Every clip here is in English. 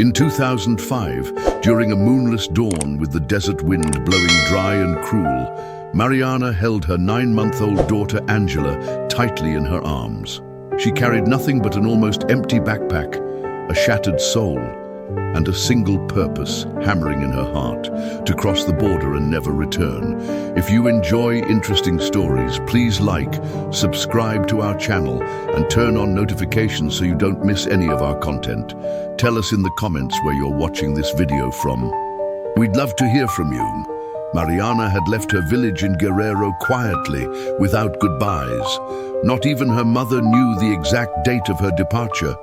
In 2005, during a moonless dawn with the desert wind blowing dry and cruel, Mariana held her 9-month-old daughter Angela tightly in her arms. She carried nothing but an almost empty backpack, a shattered soul, and a single purpose hammering in her heart: to cross the border and never return. If you enjoy interesting stories, please like, subscribe to our channel, and turn on notifications so you don't miss any of our content. Tell us in the comments where you're watching this video from. We'd love to hear from you. Mariana had left her village in Guerrero quietly, without goodbyes. Not even her mother knew the exact date of her departure.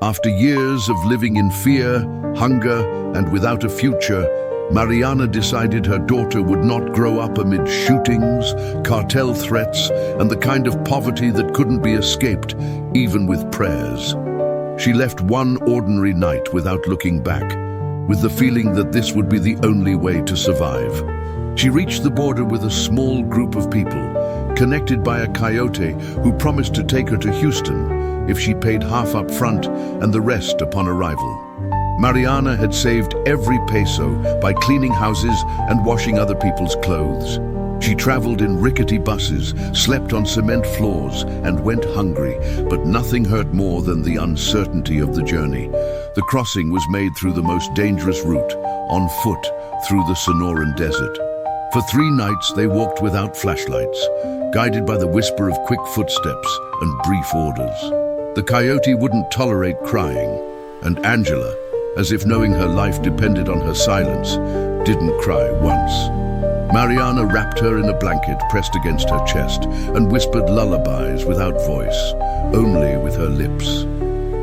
After years of living in fear, hunger, and without a future, Mariana decided her daughter would not grow up amid shootings, cartel threats, and the kind of poverty that couldn't be escaped, even with prayers. She left one ordinary night without looking back, with the feeling that this would be the only way to survive. She reached the border with a small group of people, connected by a coyote who promised to take her to Houston if she paid half up front and the rest upon arrival. Mariana had saved every peso by cleaning houses and washing other people's clothes. She traveled in rickety buses, slept on cement floors, and went hungry, but nothing hurt more than the uncertainty of the journey. The crossing was made through the most dangerous route, on foot, through the Sonoran Desert. For 3 nights they walked without flashlights, guided by the whisper of quick footsteps and brief orders. The coyote wouldn't tolerate crying, and Angela, as if knowing her life depended on her silence, didn't cry once. Mariana wrapped her in a blanket pressed against her chest and whispered lullabies without voice, only with her lips.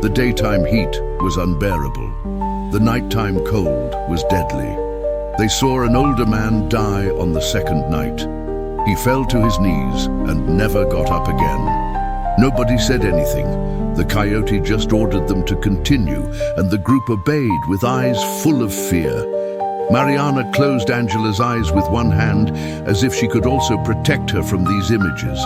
The daytime heat was unbearable. The nighttime cold was deadly. They saw an older man die on the 2nd night. He fell to his knees and never got up again. Nobody said anything. The coyote just ordered them to continue, and the group obeyed with eyes full of fear. Mariana closed Angela's eyes with one hand, as if she could also protect her from these images.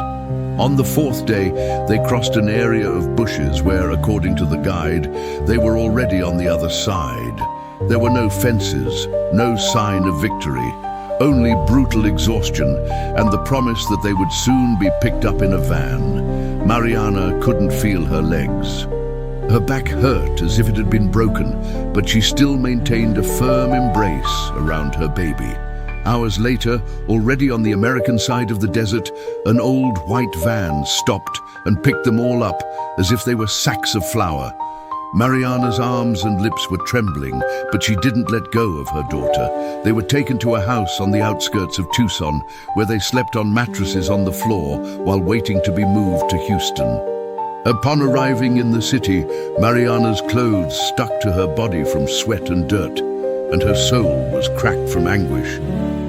On the 4th day, they crossed an area of bushes where, according to the guide, they were already on the other side. There were no fences, no sign of victory, only brutal exhaustion and the promise that they would soon be picked up in a van. Mariana couldn't feel her legs. Her back hurt as if it had been broken, but she still maintained a firm embrace around her baby. Hours later, already on the American side of the desert, an old white van stopped and picked them all up as if they were sacks of flour. Mariana's arms and lips were trembling, but she didn't let go of her daughter. They were taken to a house on the outskirts of Tucson, where they slept on mattresses on the floor while waiting to be moved to Houston. Upon arriving in the city, Mariana's clothes stuck to her body from sweat and dirt, and her soul was cracked from anguish.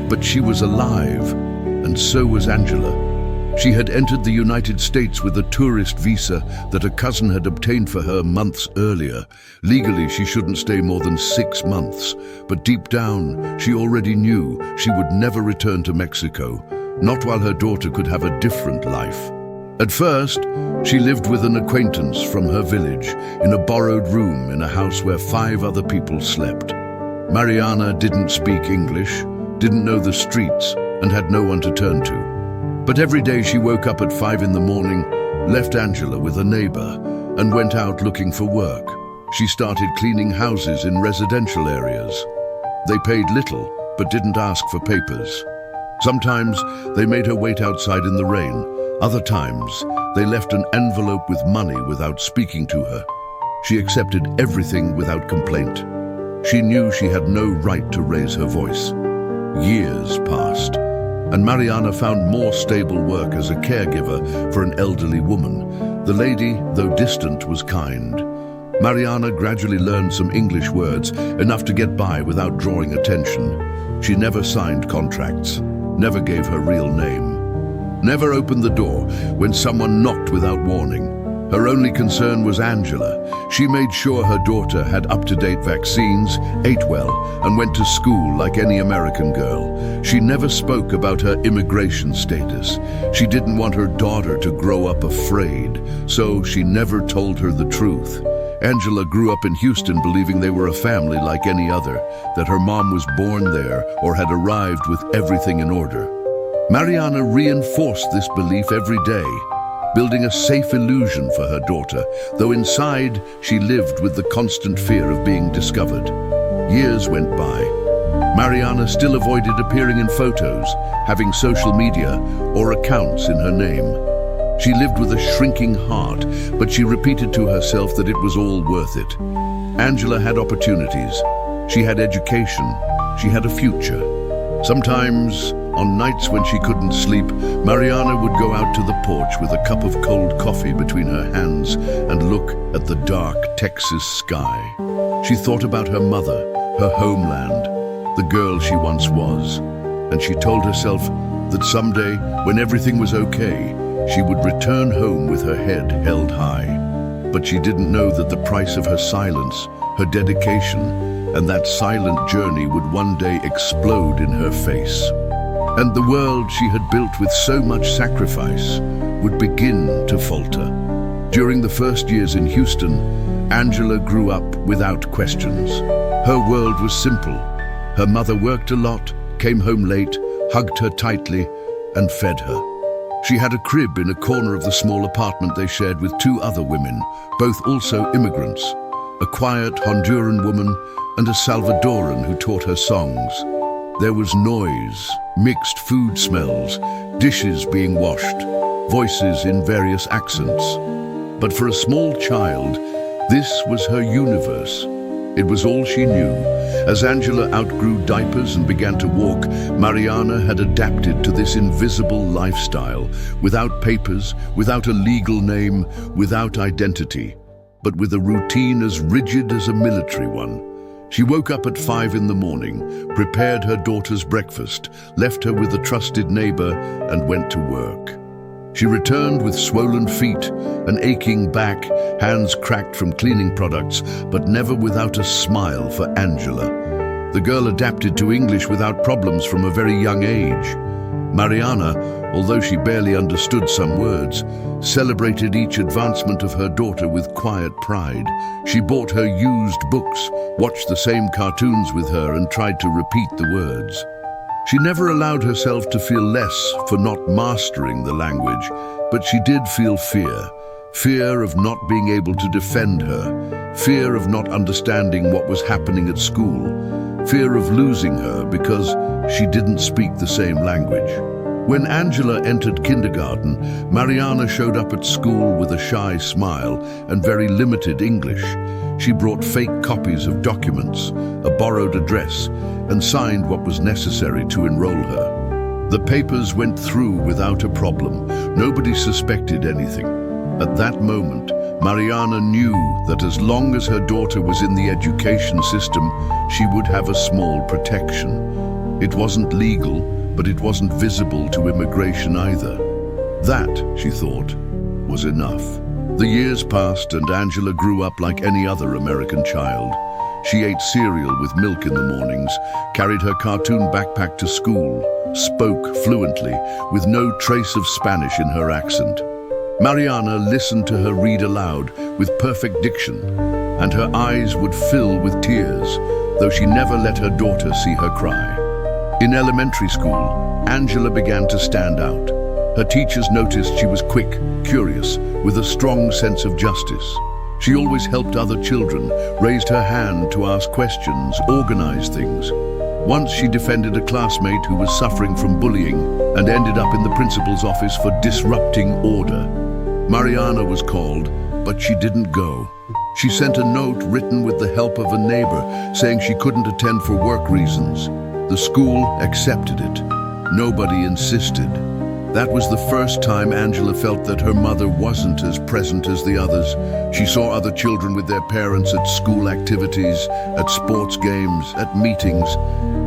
But she was alive, and so was Angela. She had entered the United States with a tourist visa that a cousin had obtained for her months earlier. Legally, she shouldn't stay more than 6 months, but deep down, she already knew she would never return to Mexico, not while her daughter could have a different life. At first, she lived with an acquaintance from her village in a borrowed room in a house where 5 other people slept. Mariana didn't speak English, didn't know the streets, and had no one to turn to. But every day she woke up at 5 in the morning, left Angela with a neighbor, and went out looking for work. She started cleaning houses in residential areas. They paid little, but didn't ask for papers. Sometimes they made her wait outside in the rain. Other times, they left an envelope with money without speaking to her. She accepted everything without complaint. She knew she had no right to raise her voice. Years passed, and Mariana found more stable work as a caregiver for an elderly woman. The lady, though distant, was kind. Mariana gradually learned some English words, enough to get by without drawing attention. She never signed contracts, never gave her real name, never opened the door when someone knocked without warning. Her only concern was Angela. She made sure her daughter had up-to-date vaccines, ate well, and went to school like any American girl. She never spoke about her immigration status. She didn't want her daughter to grow up afraid, so she never told her the truth. Angela grew up in Houston believing they were a family like any other, that her mom was born there or had arrived with everything in order. Mariana reinforced this belief every day, building a safe illusion for her daughter, though inside she lived with the constant fear of being discovered. Years went by. Mariana still avoided appearing in photos, having social media or accounts in her name. She lived with a shrinking heart, but she repeated to herself that it was all worth it. Angela had opportunities. She had education. She had a future. Sometimes, on nights when she couldn't sleep, Mariana would go out to the porch with a cup of cold coffee between her hands and look at the dark Texas sky. She thought about her mother, her homeland, the girl she once was, and she told herself that someday, when everything was okay, she would return home with her head held high. But she didn't know that the price of her silence, her dedication, and that silent journey would one day explode in her face. And the world she had built with so much sacrifice would begin to falter. During the first years in Houston, Angela grew up without questions. Her world was simple. Her mother worked a lot, came home late, hugged her tightly, and fed her. She had a crib in a corner of the small apartment they shared with two other women, both also immigrants, a quiet Honduran woman and a Salvadoran who taught her songs. There was noise, mixed food smells, dishes being washed, voices in various accents. But for a small child, this was her universe. It was all she knew. As Angela outgrew diapers and began to walk, Mariana had adapted to this invisible lifestyle, without papers, without a legal name, without identity, but with a routine as rigid as a military one. She woke up at 5 in the morning, prepared her daughter's breakfast, left her with a trusted neighbor, and went to work. She returned with swollen feet, an aching back, hands cracked from cleaning products, but never without a smile for Angela. The girl adapted to English without problems from a very young age. Mariana, although she barely understood some words, celebrated each advancement of her daughter with quiet pride. She bought her used books, watched the same cartoons with her, and tried to repeat the words. She never allowed herself to feel less for not mastering the language, but she did feel fear. Fear of not being able to defend her, fear of not understanding what was happening at school, fear of losing her because she didn't speak the same language. When Angela entered kindergarten, Mariana showed up at school with a shy smile and very limited English. She brought fake copies of documents, a borrowed address, and signed what was necessary to enroll her. The papers went through without a problem. Nobody suspected anything. At that moment, Mariana knew that as long as her daughter was in the education system, she would have a small protection. It wasn't legal, but it wasn't visible to immigration either. That, she thought, was enough. The years passed and Angela grew up like any other American child. She ate cereal with milk in the mornings, carried her cartoon backpack to school, spoke fluently, with no trace of Spanish in her accent. Mariana listened to her read aloud with perfect diction, and her eyes would fill with tears, though she never let her daughter see her cry. In elementary school, Angela began to stand out. Her teachers noticed she was quick, curious, with a strong sense of justice. She always helped other children, raised her hand to ask questions, organize things. Once she defended a classmate who was suffering from bullying and ended up in the principal's office for disrupting order. Mariana was called, but she didn't go. She sent a note written with the help of a neighbor saying she couldn't attend for work reasons. The school accepted it. Nobody insisted. That was the first time Angela felt that her mother wasn't as present as the others. She saw other children with their parents at school activities, at sports games, at meetings.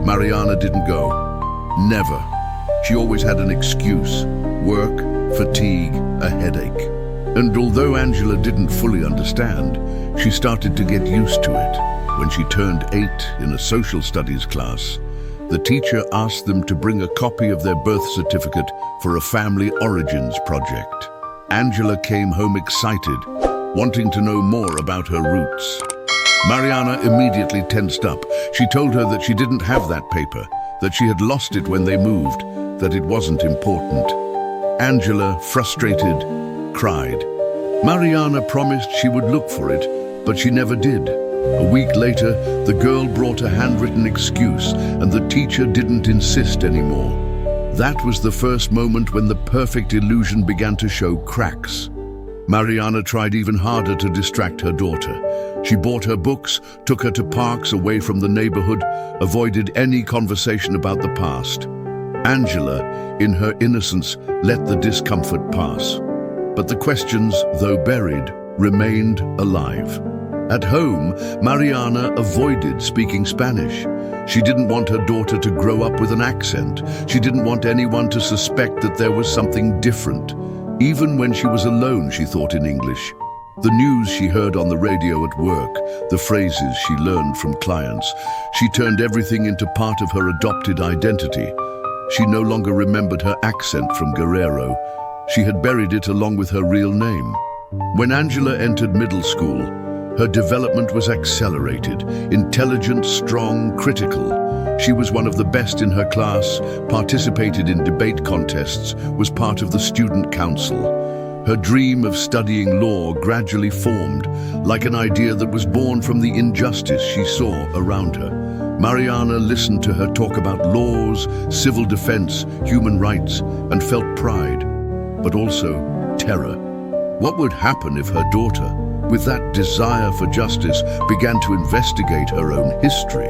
Mariana didn't go. Never. She always had an excuse: work, fatigue, a headache. And although Angela didn't fully understand, she started to get used to it. When she turned 8 in a social studies class, the teacher asked them to bring a copy of their birth certificate for a family origins project. Angela came home excited, wanting to know more about her roots. Mariana immediately tensed up. She told her that she didn't have that paper, that she had lost it when they moved, that it wasn't important. Angela, frustrated, cried. Mariana promised she would look for it, but she never did. A week later, the girl brought a handwritten excuse, and the teacher didn't insist anymore. That was the first moment when the perfect illusion began to show cracks. Mariana tried even harder to distract her daughter. She bought her books, took her to parks away from the neighborhood, avoided any conversation about the past. Angela, in her innocence, let the discomfort pass. But the questions, though buried, remained alive. At home, Mariana avoided speaking Spanish. She didn't want her daughter to grow up with an accent. She didn't want anyone to suspect that there was something different. Even when she was alone, she thought in English. The news she heard on the radio at work, the phrases she learned from clients, she turned everything into part of her adopted identity. She no longer remembered her accent from Guerrero. She had buried it along with her real name. When Angela entered middle school, her development was accelerated, intelligent, strong, critical. She was one of the best in her class, participated in debate contests, was part of the student council. Her dream of studying law gradually formed, like an idea that was born from the injustice she saw around her. Mariana listened to her talk about laws, civil defense, human rights, and felt pride, but also terror. What would happen if her daughter, with that desire for justice, began to investigate her own history?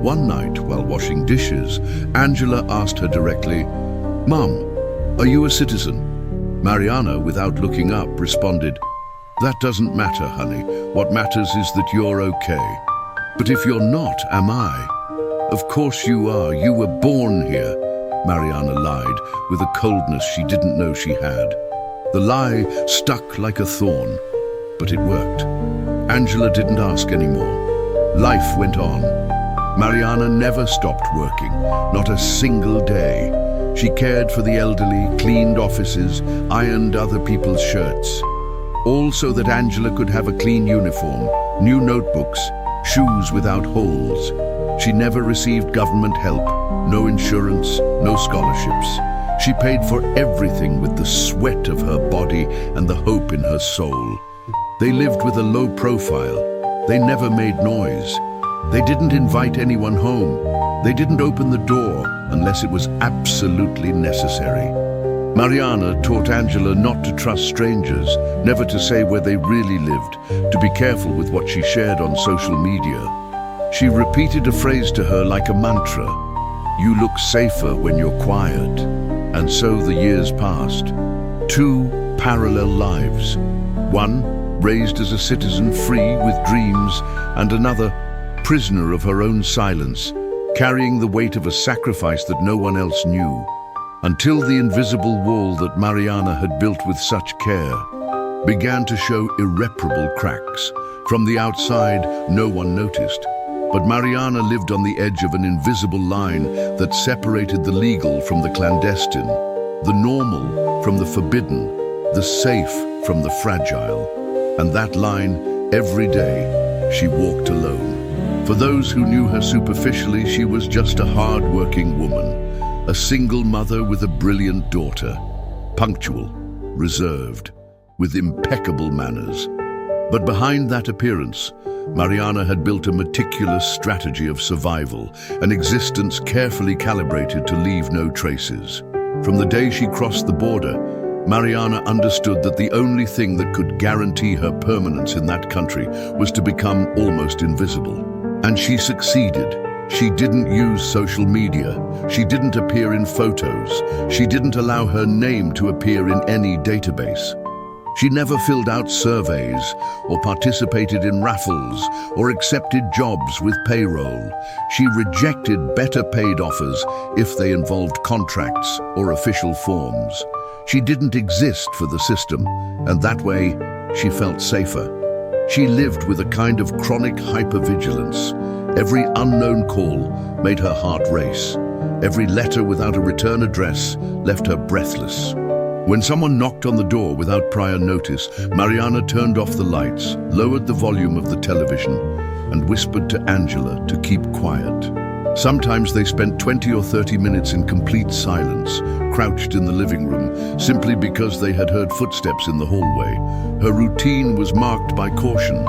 One night, while washing dishes, Angela asked her directly, "Mom, are you a citizen?" Mariana, without looking up, responded, "That doesn't matter, honey. What matters is that you're okay." "But if you're not, am I?" "Of course you are. You were born here," Mariana lied, with a coldness she didn't know she had. The lie stuck like a thorn, but it worked. Angela didn't ask anymore. Life went on. Mariana never stopped working, not a single day. She cared for the elderly, cleaned offices, ironed other people's shirts. All so that Angela could have a clean uniform, new notebooks, shoes without holes. She never received government help, no insurance, no scholarships. She paid for everything with the sweat of her body and the hope in her soul. They lived with a low profile. They never made noise. They didn't invite anyone home. They didn't open the door unless it was absolutely necessary. Mariana taught Angela not to trust strangers, never to say where they really lived, to be careful with what she shared on social media. She repeated a phrase to her like a mantra: "You look safer when you're quiet." And so the years passed. Two parallel lives. One, raised as a citizen free with dreams, and another, prisoner of her own silence, carrying the weight of a sacrifice that no one else knew. Until the invisible wall that Mariana had built with such care began to show irreparable cracks. From the outside, no one noticed. But Mariana lived on the edge of an invisible line that separated the legal from the clandestine, the normal from the forbidden, the safe from the fragile. And that line, every day, she walked alone. For those who knew her superficially, she was just a hard-working woman, a single mother with a brilliant daughter, punctual, reserved, with impeccable manners. But behind that appearance, Mariana had built a meticulous strategy of survival, an existence carefully calibrated to leave no traces. From the day she crossed the border, Mariana understood that the only thing that could guarantee her permanence in that country was to become almost invisible. And she succeeded. She didn't use social media. She didn't appear in photos. She didn't allow her name to appear in any database. She never filled out surveys or participated in raffles or accepted jobs with payroll. She rejected better paid offers if they involved contracts or official forms. She didn't exist for the system, and that way she felt safer. She lived with a kind of chronic hypervigilance. Every unknown call made her heart race. Every letter without a return address left her breathless. When someone knocked on the door without prior notice, Mariana turned off the lights, lowered the volume of the television, and whispered to Angela to keep quiet. Sometimes they spent 20 or 30 minutes in complete silence, crouched in the living room, simply because they had heard footsteps in the hallway. Her routine was marked by caution.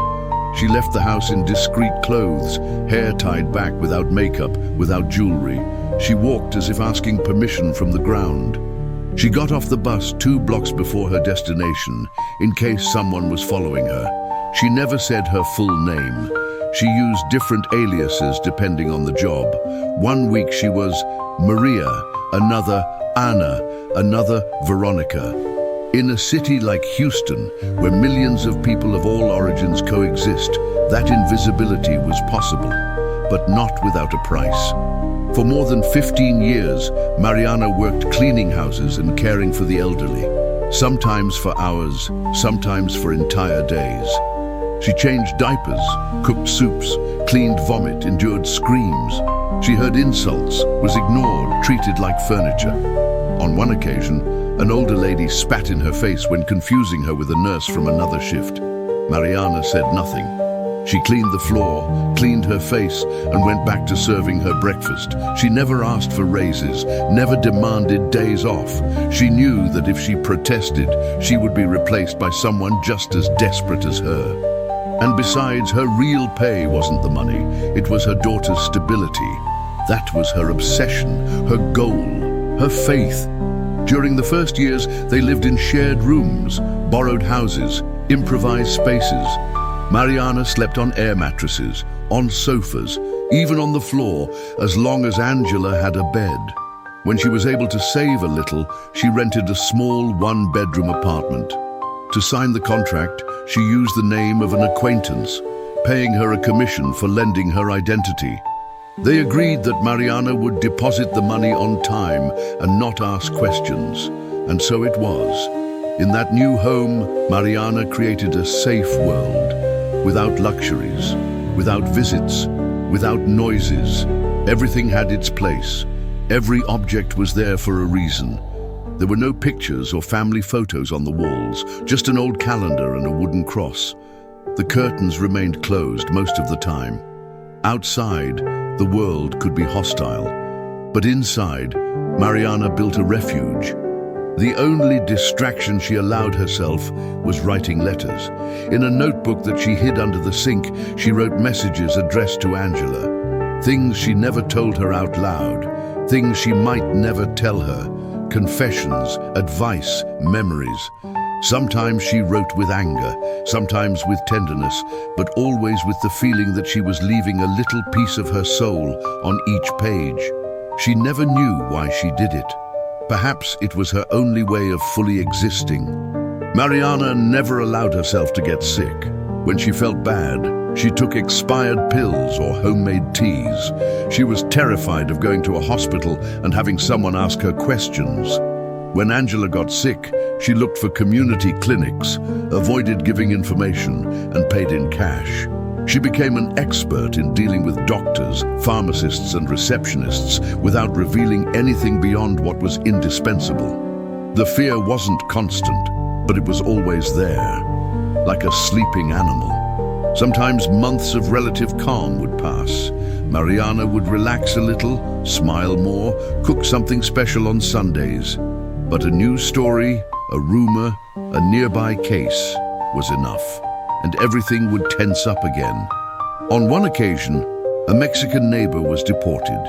She left the house in discreet clothes, hair tied back without makeup, without jewelry. She walked as if asking permission from the ground. She got off the bus 2 blocks before her destination, in case someone was following her. She never said her full name. She used different aliases depending on the job. One week she was Maria, another Anna, another Veronica. In a city like Houston, where millions of people of all origins coexist, that invisibility was possible, but not without a price. For more than 15 years, Mariana worked cleaning houses and caring for the elderly, sometimes for hours, sometimes for entire days. She changed diapers, cooked soups, cleaned vomit, endured screams. She heard insults, was ignored, treated like furniture. On one occasion, an older lady spat in her face when confusing her with a nurse from another shift. Mariana said nothing. She cleaned the floor, cleaned her face, and went back to serving her breakfast. She never asked for raises, never demanded days off. She knew that if she protested, she would be replaced by someone just as desperate as her. And besides, her real pay wasn't the money, it was her daughter's stability. That was her obsession, her goal, her faith. During the first years, they lived in shared rooms, borrowed houses, improvised spaces. Mariana slept on air mattresses, on sofas, even on the floor, as long as Angela had a bed. When she was able to save a little, she rented a small 1-bedroom apartment. To sign the contract, she used the name of an acquaintance, paying her a commission for lending her identity. They agreed that Mariana would deposit the money on time and not ask questions. And so it was. In that new home, Mariana created a safe world, without luxuries, without visits, without noises. Everything had its place. Every object was there for a reason. There were no pictures or family photos on the walls, just an old calendar and a wooden cross. The curtains remained closed most of the time. Outside, the world could be hostile. But inside, Mariana built a refuge. The only distraction she allowed herself was writing letters. In a notebook that she hid under the sink, she wrote messages addressed to Angela. Things she never told her out loud, things she might never tell her. Confessions, advice, memories. Sometimes she wrote with anger, sometimes with tenderness, but always with the feeling that she was leaving a little piece of her soul on each page. She never knew why she did it. Perhaps it was her only way of fully existing. Mariana never allowed herself to get sick. When she felt bad, she took expired pills or homemade teas. She was terrified of going to a hospital and having someone ask her questions. When Angela got sick, she looked for community clinics, avoided giving information, and paid in cash. She became an expert in dealing with doctors, pharmacists, and receptionists without revealing anything beyond what was indispensable. The fear wasn't constant, but it was always there, like a sleeping animal. Sometimes months of relative calm would pass. Mariana would relax a little, smile more, cook something special on Sundays. But a news story, a rumor, a nearby case was enough, and everything would tense up again. On one occasion, a Mexican neighbor was deported.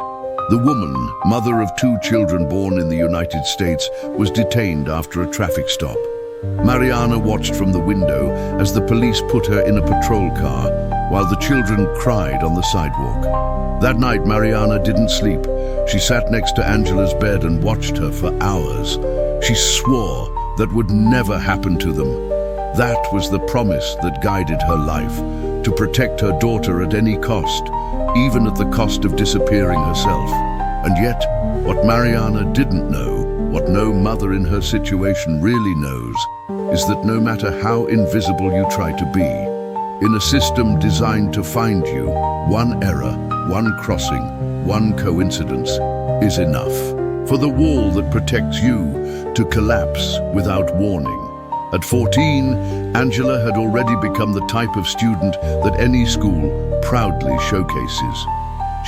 The woman, mother of 2 children born in the United States, was detained after a traffic stop. Mariana watched from the window as the police put her in a patrol car while the children cried on the sidewalk. That night, Mariana didn't sleep. She sat next to Angela's bed and watched her for hours. She swore that would never happen to them. That was the promise that guided her life, to protect her daughter at any cost, even at the cost of disappearing herself. And yet, what Mariana didn't know, what no mother in her situation really knows, is that no matter how invisible you try to be, in a system designed to find you, one error, one crossing, one coincidence is enough. For the wall that protects you to collapse without warning. At 14, Angela had already become the type of student that any school proudly showcases.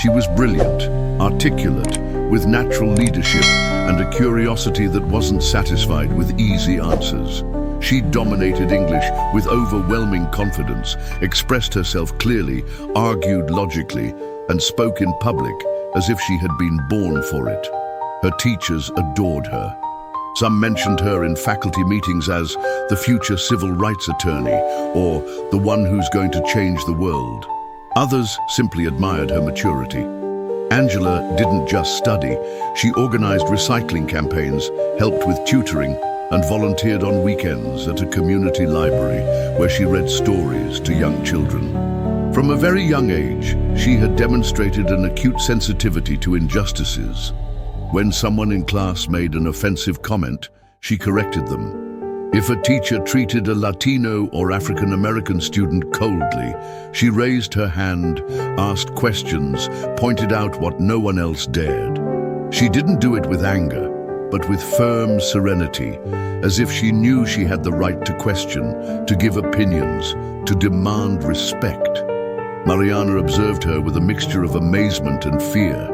She was brilliant, articulate, with natural leadership and a curiosity that wasn't satisfied with easy answers. She dominated English with overwhelming confidence, expressed herself clearly, argued logically, and spoke in public as if she had been born for it. Her teachers adored her. Some mentioned her in faculty meetings as the future civil rights attorney or the one who's going to change the world. Others simply admired her maturity. Angela didn't just study. She organized recycling campaigns, helped with tutoring, and volunteered on weekends at a community library where she read stories to young children. From a very young age, she had demonstrated an acute sensitivity to injustices. When someone in class made an offensive comment, she corrected them. If a teacher treated a Latino or African American student coldly, she raised her hand, asked questions, pointed out what no one else dared. She didn't do it with anger, but with firm serenity, as if she knew she had the right to question, to give opinions, to demand respect. Mariana observed her with a mixture of amazement and fear.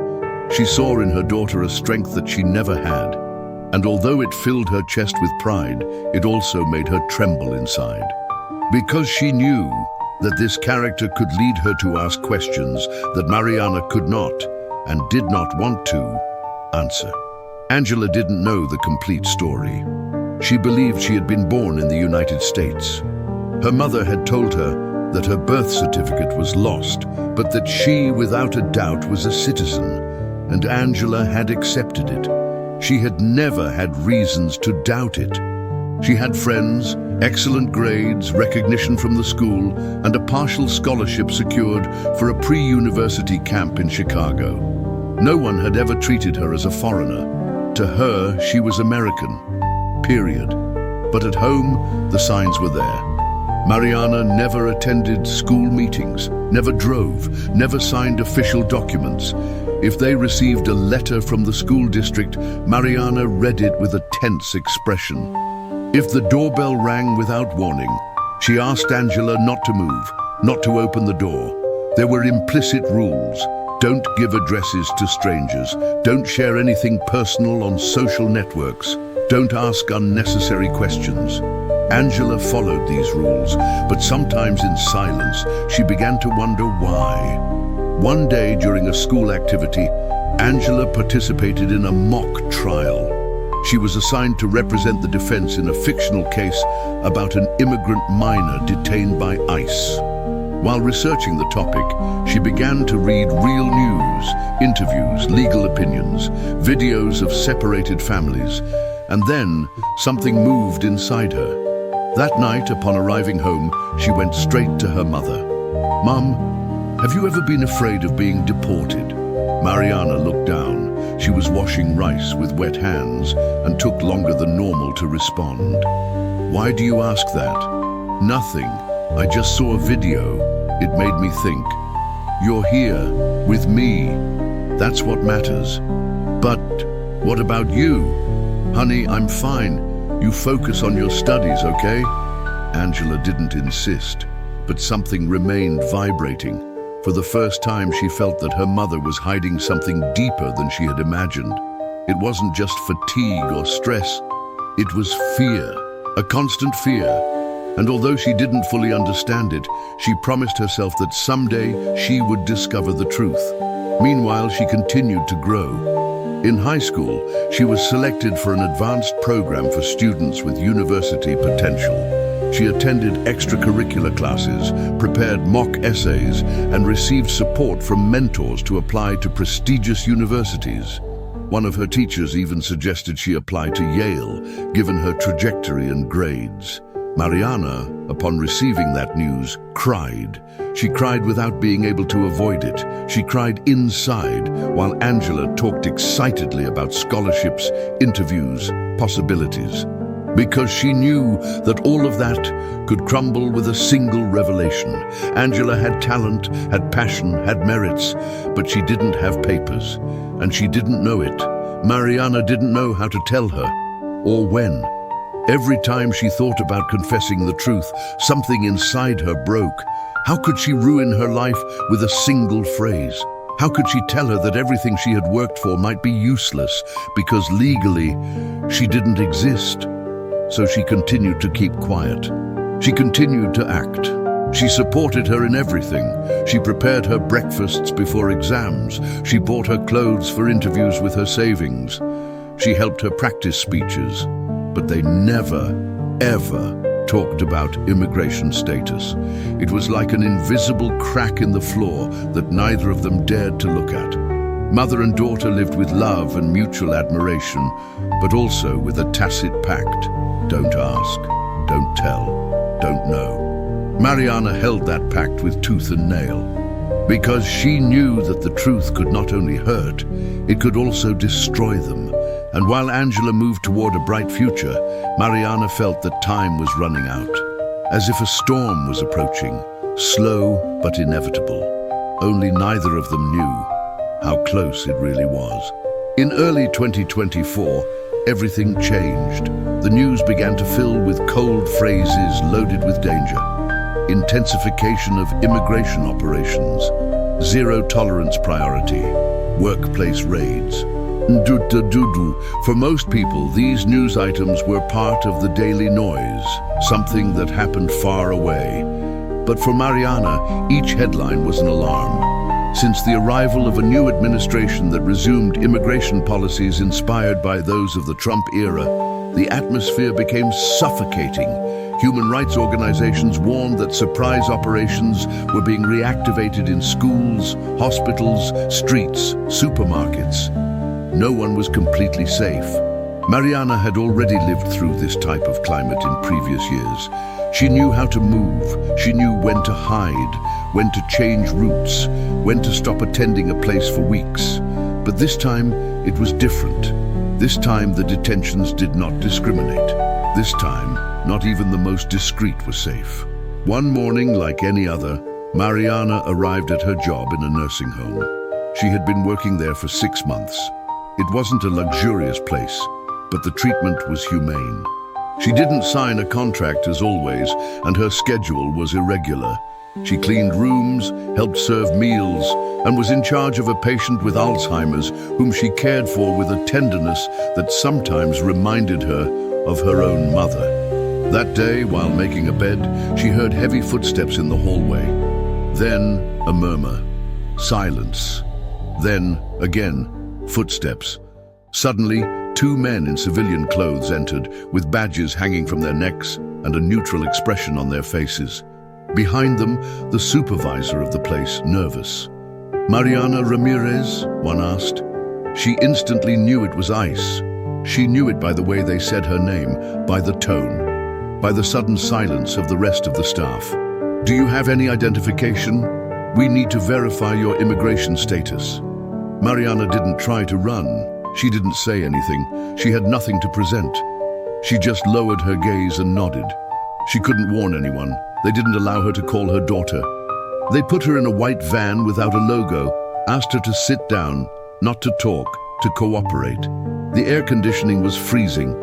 She saw in her daughter a strength that she never had, and although it filled her chest with pride, it also made her tremble inside. Because she knew that this character could lead her to ask questions that Mariana could not, and did not want to, answer. Angela didn't know the complete story. She believed she had been born in the United States. Her mother had told her that her birth certificate was lost, but that she, without a doubt, was a citizen, and Angela had accepted it. She had never had reasons to doubt it. She had friends, excellent grades, recognition from the school, and a partial scholarship secured for a pre-university camp in Chicago. No one had ever treated her as a foreigner. To her, she was American, period. But at home, the signs were there. Mariana never attended school meetings, never drove, never signed official documents. If they received a letter from the school district, Mariana read it with a tense expression. If the doorbell rang without warning, she asked Angela not to move, not to open the door. There were implicit rules. Don't give addresses to strangers. Don't share anything personal on social networks. Don't ask unnecessary questions. Angela followed these rules, but sometimes in silence, she began to wonder why. One day during a school activity, Angela participated in a mock trial. She was assigned to represent the defense in a fictional case about an immigrant minor detained by ICE. While researching the topic, she began to read real news, interviews, legal opinions, videos of separated families, and then something moved inside her. That night, upon arriving home, she went straight to her mother. "Mom, have you ever been afraid of being deported?" Mariana looked down. She was washing rice with wet hands and took longer than normal to respond. "Why do you ask that?" "Nothing. I just saw a video. It made me think. You're here, with me. That's what matters. But what about you?" "Honey, I'm fine. You focus on your studies, okay?" Angela didn't insist, but something remained vibrating. For the first time, she felt that her mother was hiding something deeper than she had imagined. It wasn't just fatigue or stress. It was fear, a constant fear. And although she didn't fully understand it, she promised herself that someday she would discover the truth. Meanwhile, she continued to grow. In high school, she was selected for an advanced program for students with university potential. She attended extracurricular classes, prepared mock essays, and received support from mentors to apply to prestigious universities. One of her teachers even suggested she apply to Yale, given her trajectory and grades. Mariana, upon receiving that news, cried. She cried without being able to avoid it. She cried inside, while Angela talked excitedly about scholarships, interviews, possibilities. Because she knew that all of that could crumble with a single revelation. Angela had talent, had passion, had merits, but she didn't have papers, and she didn't know it. Mariana didn't know how to tell her. or when. Every time she thought about confessing the truth, something inside her broke. How could she ruin her life with a single phrase? How could she tell her that everything she had worked for might be useless because legally she didn't exist? So she continued to keep quiet. She continued to act. She supported her in everything. She prepared her breakfasts before exams. She bought her clothes for interviews with her savings. She helped her practice speeches, but they never, ever talked about immigration status. It was like an invisible crack in the floor that neither of them dared to look at. Mother and daughter lived with love and mutual admiration, but also with a tacit pact. Don't ask, don't tell, don't know. Mariana held that pact with tooth and nail, because she knew that the truth could not only hurt, it could also destroy them. And while Angela moved toward a bright future, Mariana felt that time was running out, as if a storm was approaching, slow but inevitable. Only neither of them knew how close it really was. In early 2024, everything changed. The news began to fill with cold phrases loaded with danger. Intensification of immigration operations, zero tolerance priority, workplace raids. For most people, these news items were part of the daily noise, something that happened far away. But for Mariana, each headline was an alarm. Since the arrival of a new administration that resumed immigration policies inspired by those of the Trump era, the atmosphere became suffocating. Human rights organizations warned that surprise operations were being reactivated in schools, hospitals, streets, supermarkets. No one was completely safe. Mariana had already lived through this type of climate in previous years. She knew how to move. She knew when to hide, when to change routes, when to stop attending a place for weeks. But this time, it was different. This time, the detentions did not discriminate. This time, not even the most discreet was safe. One morning, like any other, Mariana arrived at her job in a nursing home. She had been working there for 6 months. It wasn't a luxurious place, but the treatment was humane. She didn't sign a contract as always, and her schedule was irregular. She cleaned rooms, helped serve meals, and was in charge of a patient with Alzheimer's whom she cared for with a tenderness that sometimes reminded her of her own mother. That day, while making a bed, she heard heavy footsteps in the hallway. Then a murmur, silence. Then, again, footsteps. Suddenly, 2 men in civilian clothes entered, with badges hanging from their necks and a neutral expression on their faces. Behind them, the supervisor of the place, nervous. "Mariana Ramirez?" one asked. She instantly knew it was ICE. She knew it by the way they said her name, by the tone, by the sudden silence of the rest of the staff. "Do you have any identification? We need to verify your immigration status." Mariana didn't try to run. She didn't say anything. She had nothing to present. She just lowered her gaze and nodded. She couldn't warn anyone. They didn't allow her to call her daughter. They put her in a white van without a logo, asked her to sit down, not to talk, to cooperate. The air conditioning was freezing.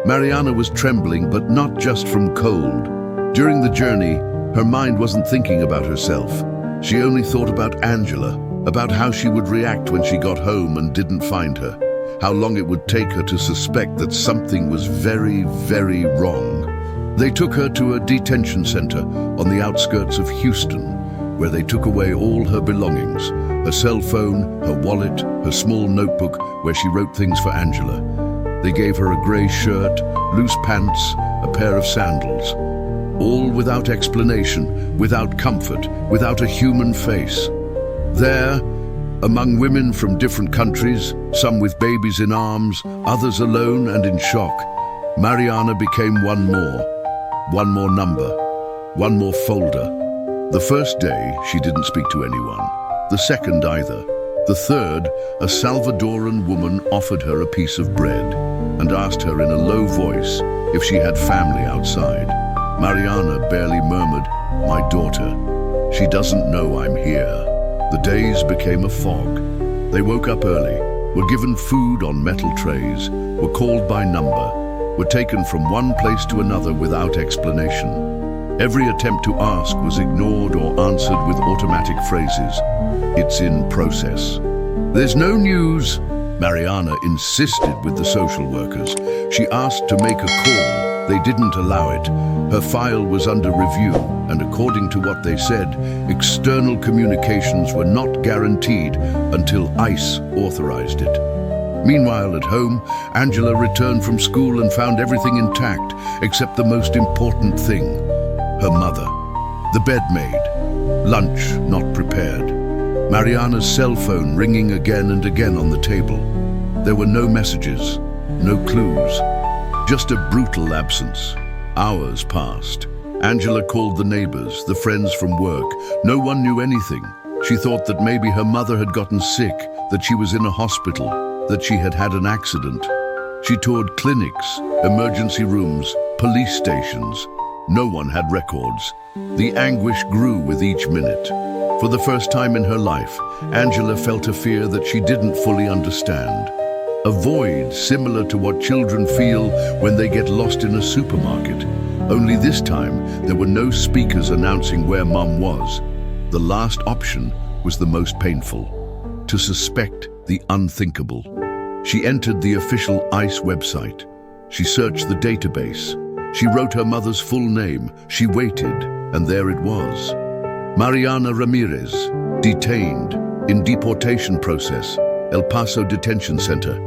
Mariana was trembling, but not just from cold. During the journey, her mind wasn't thinking about herself. She only thought about Angela, about how she would react when she got home and didn't find her, how long it would take her to suspect that something was very, very wrong. They took her to a detention center on the outskirts of Houston, where they took away all her belongings, her cell phone, her wallet, her small notebook where she wrote things for Angela. They gave her a gray shirt, loose pants, a pair of sandals. All without explanation, without comfort, without a human face. There, among women from different countries, some with babies in arms, others alone and in shock, Mariana became one more number, one more folder. The first day, she didn't speak to anyone. The second either. The third, a Salvadoran woman offered her a piece of bread and asked her in a low voice if she had family outside. Mariana barely murmured, "My daughter. She doesn't know I'm here." The days became a fog. They woke up early, were given food on metal trays, were called by number. were taken from one place to another without explanation. Every attempt to ask was ignored or answered with automatic phrases. "It's in process." "There's no news." Mariana insisted with the social workers. She asked to make a call. They didn't allow it. Her file was under review, and according to what they said, external communications were not guaranteed until ICE authorized it. Meanwhile, at home, Angela returned from school and found everything intact, except the most important thing: her mother. The bed made, lunch not prepared. Mariana's cell phone ringing again and again on the table. There were no messages, no clues, just a brutal absence. Hours passed. Angela called the neighbors, the friends from work. No one knew anything. She thought that maybe her mother had gotten sick, that she was in a hospital, that she had had an accident. She toured clinics, emergency rooms, police stations. No one had records. The anguish grew with each minute. For the first time in her life, Angela felt a fear that she didn't fully understand. A void similar to what children feel when they get lost in a supermarket. Only this time, there were no speakers announcing where Mum was. The last option was the most painful: to suspect the unthinkable. She entered the official ICE website. She searched the database. She wrote her mother's full name. She waited, and there it was. Mariana Ramirez, detained, in deportation process, El Paso Detention Center.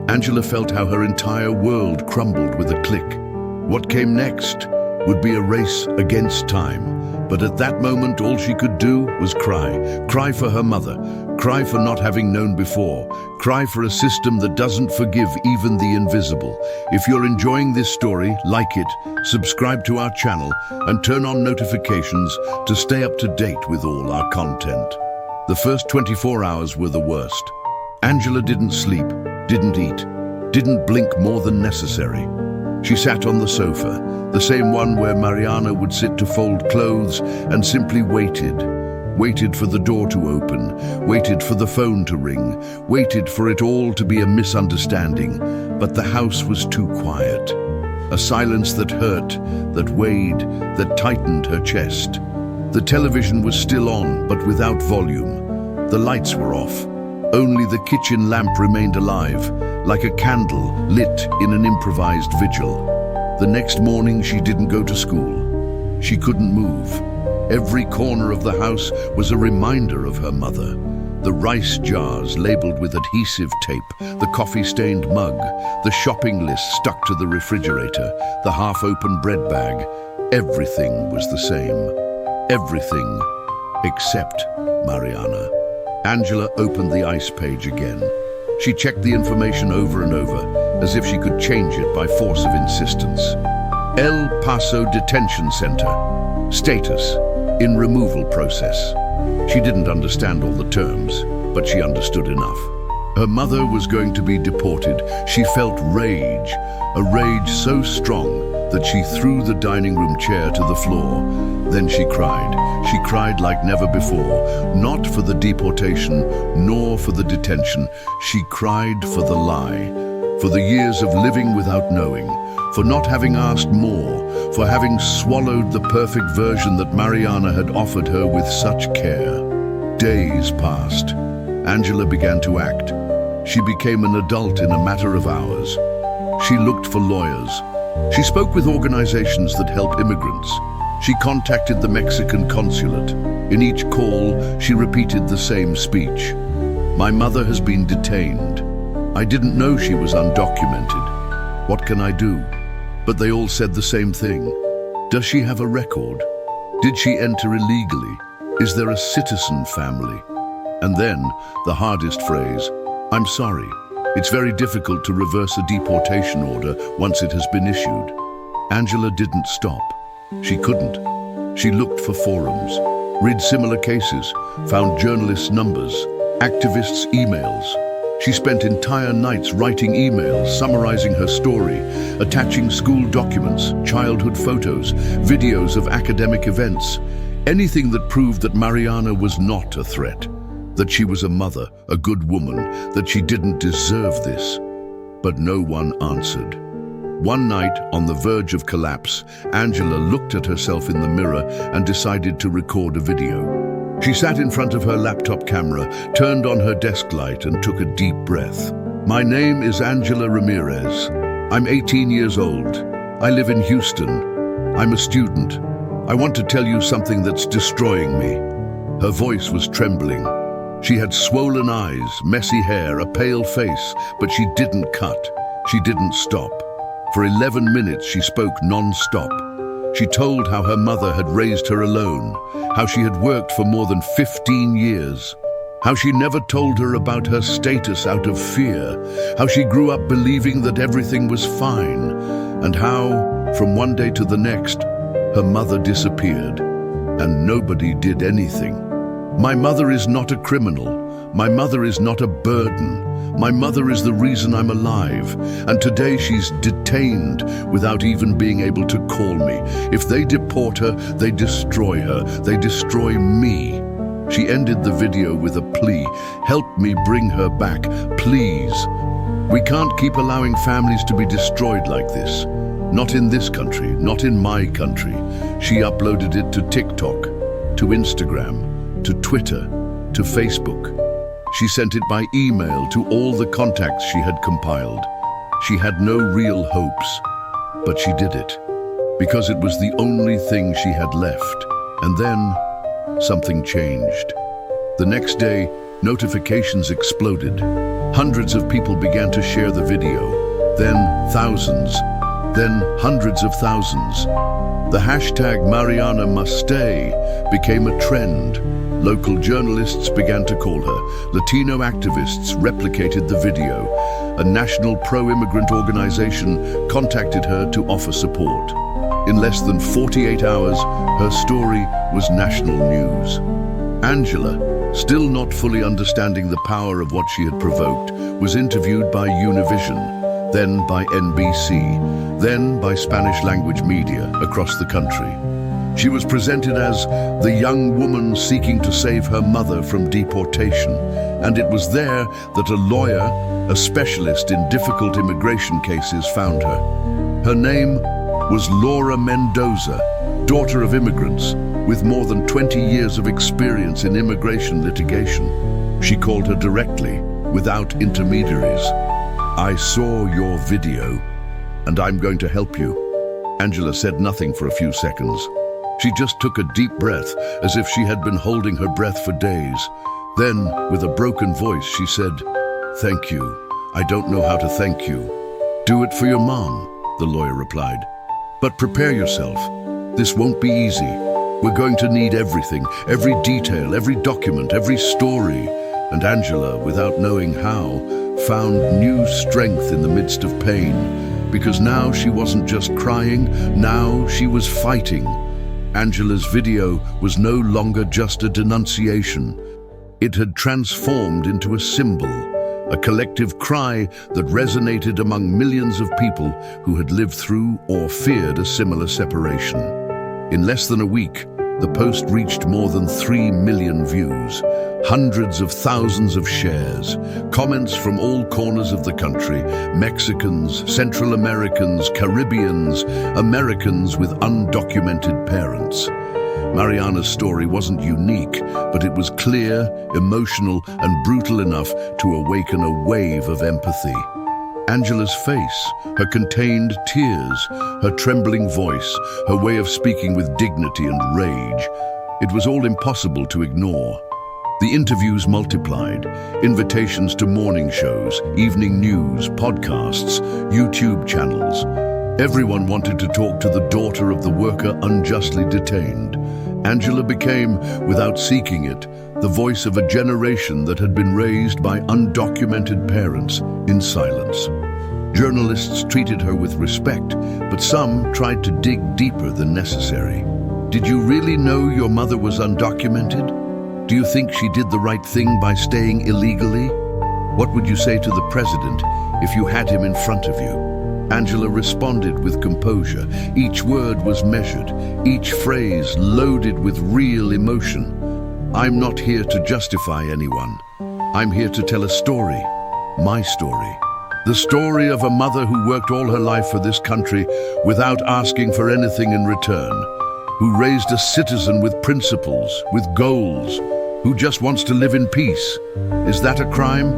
Angela felt how her entire world crumbled with a click. What came next would be a race against time. But at that moment, all she could do was cry. Cry for her mother. Cry for not having known before. Cry for a system that doesn't forgive even the invisible. If you're enjoying this story, like it, subscribe to our channel, and turn on notifications to stay up to date with all our content. The first 24 hours were the worst. Angela didn't sleep, didn't eat, didn't blink more than necessary. She sat on the sofa, the same one where Mariana would sit to fold clothes, and simply waited. Waited for the door to open, waited for the phone to ring, waited for it all to be a misunderstanding. But the house was too quiet. A silence that hurt, that weighed, that tightened her chest. The television was still on, but without volume. The lights were off. Only the kitchen lamp remained alive, like a candle lit in an improvised vigil. The next morning, she didn't go to school. She couldn't move. Every corner of the house was a reminder of her mother. The rice jars labeled with adhesive tape, the coffee-stained mug, the shopping list stuck to the refrigerator, the half-open bread bag. Everything was the same. Everything except Mariana. Angela opened the ICE page again. She checked the information over and over, as if she could change it by force of insistence. El Paso Detention Center. Status: in removal process. She didn't understand all the terms, but she understood enough. Her mother was going to be deported. She felt rage, a rage so strong that she threw the dining room chair to the floor. Then she cried. She cried like never before, not for the deportation, nor for the detention. She cried for the lie, for the years of living without knowing, for not having asked more, for having swallowed the perfect version that Mariana had offered her with such care. Days passed. Angela began to act. She became an adult in a matter of hours. She looked for lawyers. She spoke with organizations that help immigrants. She contacted the Mexican consulate. In each call, she repeated the same speech. "My mother has been detained. I didn't know she was undocumented. What can I do?" But they all said the same thing. Does she have a record? Did she enter illegally? Is there a citizen family? And then, the hardest phrase, "I'm sorry. It's very difficult to reverse a deportation order once it has been issued." Angela didn't stop. She couldn't. She looked for forums, read similar cases, found journalists' numbers, activists' emails. She spent entire nights writing emails, summarizing her story, attaching school documents, childhood photos, videos of academic events, anything that proved that Mariana was not a threat, that she was a mother, a good woman, that she didn't deserve this. But no one answered. One night, on the verge of collapse, Angela looked at herself in the mirror and decided to record a video. She sat in front of her laptop camera, turned on her desk light and took a deep breath. "My name is Angela Ramirez. I'm 18 years old. I live in Houston. I'm a student. I want to tell you something that's destroying me." Her voice was trembling. She had swollen eyes, messy hair, a pale face, but she didn't cut. She didn't stop. For 11 minutes she spoke non-stop. She told how her mother had raised her alone, how she had worked for more than 15 years, how she never told her about her status out of fear, how she grew up believing that everything was fine, and how, from one day to the next, her mother disappeared, and nobody did anything. "My mother is not a criminal. My mother is not a burden. My mother is the reason I'm alive, and today she's detained without even being able to call me. If they deport her, they destroy her. They destroy me." She ended the video with a plea. "Help me bring her back, please. We can't keep allowing families to be destroyed like this. Not in this country, not in my country." She uploaded it to TikTok, to Instagram, to Twitter, to Facebook. She sent it by email to all the contacts she had compiled. She had no real hopes, but she did it, because it was the only thing she had left. And then, something changed. The next day, notifications exploded. Hundreds of people began to share the video, then thousands, then hundreds of thousands. The hashtag Mariana Must Stay became a trend. Local journalists began to call her. Latino activists replicated the video. A national pro-immigrant organization contacted her to offer support. In less than 48 hours, her story was national news. Angela, still not fully understanding the power of what she had provoked, was interviewed by Univision, then by NBC, then by Spanish-language media across the country. She was presented as the young woman seeking to save her mother from deportation, and it was there that a lawyer, a specialist in difficult immigration cases, found her. Her name was Laura Mendoza, daughter of immigrants, with more than 20 years of experience in immigration litigation. She called her directly, without intermediaries. "I saw your video, and I'm going to help you." Angela said nothing for a few seconds. She just took a deep breath, as if she had been holding her breath for days. Then, with a broken voice, she said, "Thank you. I don't know how to thank you." "Do it for your mom," the lawyer replied. "But prepare yourself. This won't be easy. We're going to need everything, every detail, every document, every story." And Angela, without knowing how, found new strength in the midst of pain, because now she wasn't just crying, now she was fighting. Angela's video was no longer just a denunciation. It had transformed into a symbol, a collective cry that resonated among millions of people who had lived through or feared a similar separation. In less than a week, the post reached more than 3 million views, hundreds of thousands of shares, comments from all corners of the country, Mexicans, Central Americans, Caribbeans, Americans with undocumented parents. Mariana's story wasn't unique, but it was clear, emotional, and brutal enough to awaken a wave of empathy. Angela's face, her contained tears, her trembling voice, her way of speaking with dignity and rage. It was all impossible to ignore. The interviews multiplied, invitations to morning shows, evening news, podcasts, YouTube channels. Everyone wanted to talk to the daughter of the worker unjustly detained. Angela became, without seeking it, the voice of a generation that had been raised by undocumented parents in silence. Journalists treated her with respect, but some tried to dig deeper than necessary. "Did you really know your mother was undocumented? Do you think she did the right thing by staying illegally? What would you say to the president if you had him in front of you?" Angela responded with composure. Each word was measured, each phrase loaded with real emotion. "I'm not here to justify anyone. I'm here to tell a story, my story. The story of a mother who worked all her life for this country without asking for anything in return, who raised a citizen with principles, with goals, who just wants to live in peace. Is that a crime?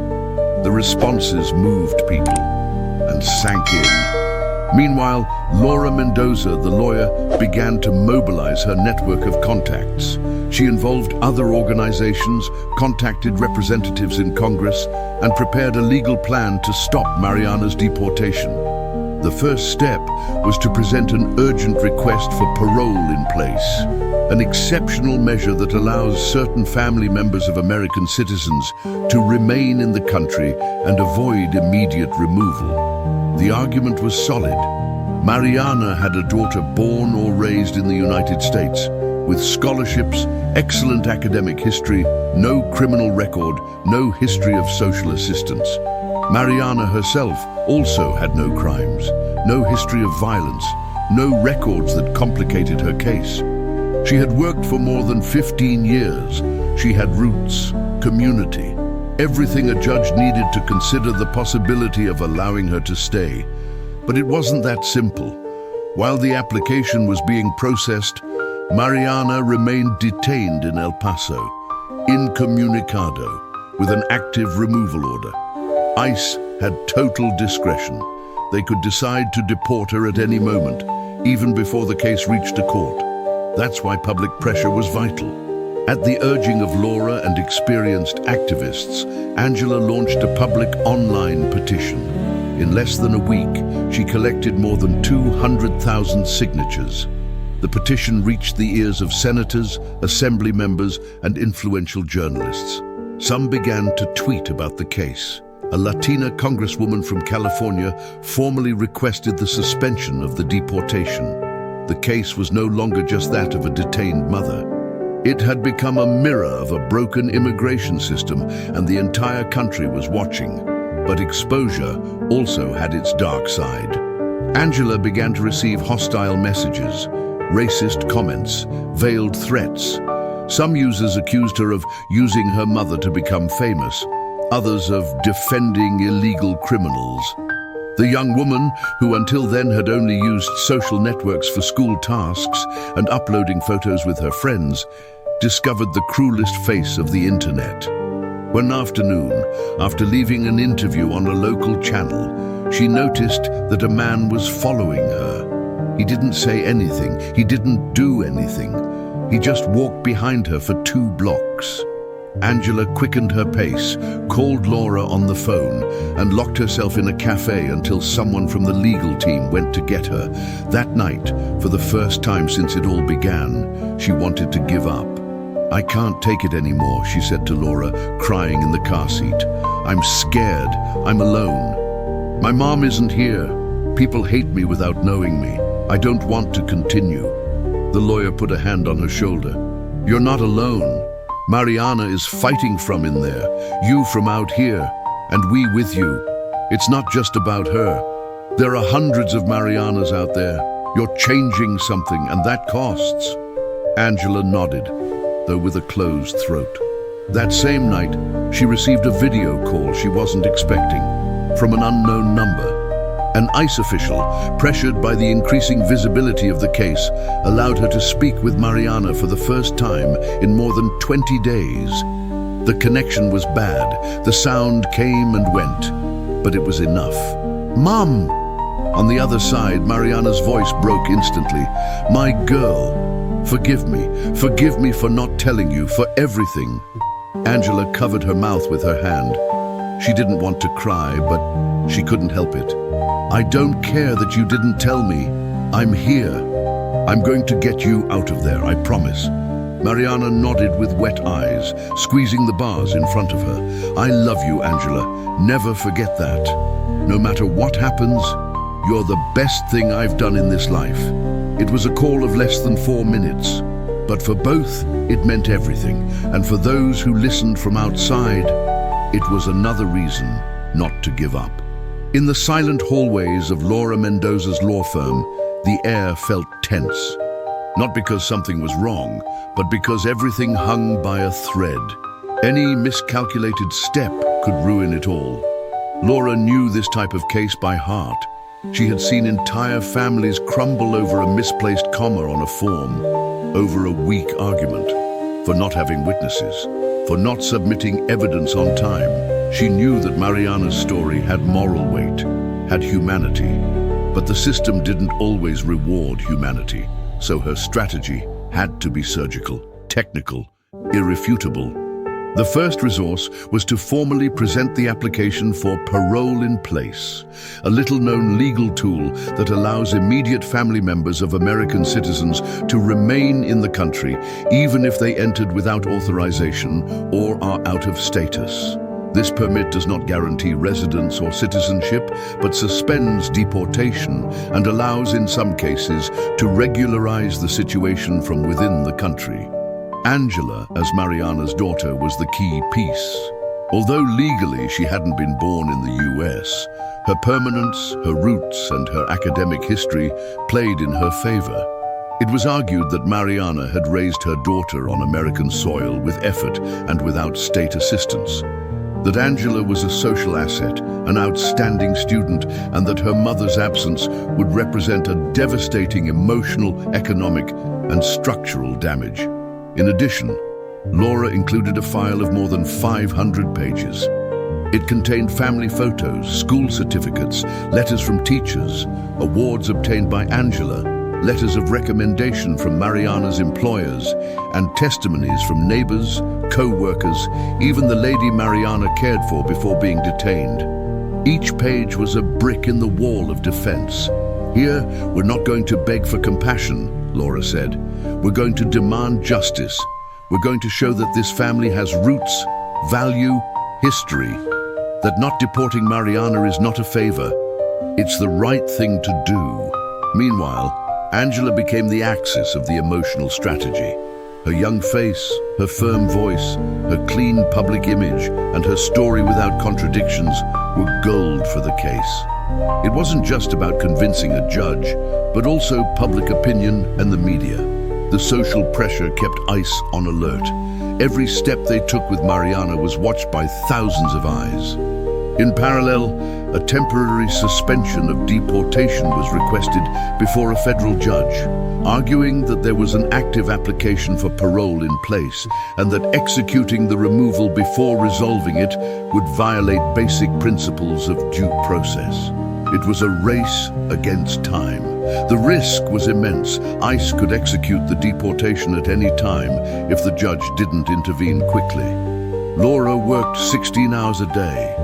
The responses moved people and sank in. Meanwhile, Laura Mendoza, the lawyer, began to mobilize her network of contacts. She involved other organizations, contacted representatives in Congress, and prepared a legal plan to stop Mariana's deportation. The first step was to present an urgent request for parole in place, an exceptional measure that allows certain family members of American citizens to remain in the country and avoid immediate removal. The argument was solid. Mariana had a daughter born or raised in the United States, with scholarships, excellent academic history, no criminal record, no history of social assistance. Mariana herself also had no crimes, no history of violence, no records that complicated her case. She had worked for more than 15 years. She had roots, community, everything a judge needed to consider the possibility of allowing her to stay. But it wasn't that simple. While the application was being processed, Mariana remained detained in El Paso, incommunicado, with an active removal order. ICE had total discretion. They could decide to deport her at any moment, even before the case reached a court. That's why public pressure was vital. At the urging of Laura and experienced activists, Angela launched a public online petition. In less than a week, she collected more than 200,000 signatures. The petition reached the ears of senators, assembly members, and influential journalists. Some began to tweet about the case. A Latina congresswoman from California formally requested the suspension of the deportation. The case was no longer just that of a detained mother. It had become a mirror of a broken immigration system, and the entire country was watching. But exposure also had its dark side. Angela began to receive hostile messages, racist comments, veiled threats. Some users accused her of using her mother to become famous, others of defending illegal criminals. The young woman, who until then had only used social networks for school tasks and uploading photos with her friends, discovered the cruelest face of the internet. One afternoon, after leaving an interview on a local channel, she noticed that a man was following her. He didn't say anything, he didn't do anything. He just walked behind her for 2 blocks. Angela quickened her pace, called Laura on the phone, and locked herself in a cafe until someone from the legal team went to get her. That night, for the first time since it all began, she wanted to give up. "I can't take it anymore," she said to Laura, crying in the car seat. "I'm scared. I'm alone. My mom isn't here. People hate me without knowing me. I don't want to continue." The lawyer put a hand on her shoulder. "You're not alone. Mariana is fighting from in there, you from out here, and we with you. It's not just about her. There are hundreds of Marianas out there. You're changing something, and that costs." Angela nodded, though with a closed throat. That same night, she received a video call she wasn't expecting, from an unknown number. An ICE official, pressured by the increasing visibility of the case, allowed her to speak with Mariana for the first time in more than 20 days. The connection was bad. The sound came and went, but it was enough. "Mom!" On the other side, Mariana's voice broke instantly. "My girl, forgive me for not telling you, for everything." Angela covered her mouth with her hand. She didn't want to cry, but she couldn't help it. "I don't care that you didn't tell me. I'm here. I'm going to get you out of there, I promise." Mariana nodded with wet eyes, squeezing the bars in front of her. "I love you, Angela. Never forget that. No matter what happens, you're the best thing I've done in this life." It was a call of less than 4 minutes, but for both, it meant everything. And for those who listened from outside, it was another reason not to give up. In the silent hallways of Laura Mendoza's law firm, the air felt tense. Not because something was wrong, but because everything hung by a thread. Any miscalculated step could ruin it all. Laura knew this type of case by heart. She had seen entire families crumble over a misplaced comma on a form, over a weak argument, for not having witnesses, for not submitting evidence on time. She knew that Mariana's story had moral weight, had humanity, but the system didn't always reward humanity, so her strategy had to be surgical, technical, irrefutable. The first resource was to formally present the application for parole in place, a little-known legal tool that allows immediate family members of American citizens to remain in the country even if they entered without authorization or are out of status. This permit does not guarantee residence or citizenship, but suspends deportation and allows, in some cases, to regularize the situation from within the country. Angela, as Mariana's daughter, was the key piece. Although legally she hadn't been born in the US, her permanence, her roots, and her academic history played in her favor. It was argued that Mariana had raised her daughter on American soil with effort and without state assistance, that Angela was a social asset, an outstanding student, and that her mother's absence would represent a devastating emotional, economic, and structural damage. In addition, Laura included a file of more than 500 pages. It contained family photos, school certificates, letters from teachers, awards obtained by Angela, letters of recommendation from Mariana's employers, and testimonies from neighbors, co-workers, even the lady Mariana cared for before being detained. Each page was a brick in the wall of defense. Here, we're not going to beg for compassion, Laura said. We're going to demand justice. We're going to show that this family has roots, value, history, that not deporting Mariana is not a favor. It's the right thing to do. Meanwhile, Angela became the axis of the emotional strategy. Her young face, her firm voice, her clean public image, and her story without contradictions were gold for the case. It wasn't just about convincing a judge, but also public opinion and the media. The social pressure kept ICE on alert. Every step they took with Mariana was watched by thousands of eyes. In parallel, a temporary suspension of deportation was requested before a federal judge, arguing that there was an active application for parole in place and that executing the removal before resolving it would violate basic principles of due process. It was a race against time. The risk was immense. ICE could execute the deportation at any time if the judge didn't intervene quickly. Laura worked 16 hours a day.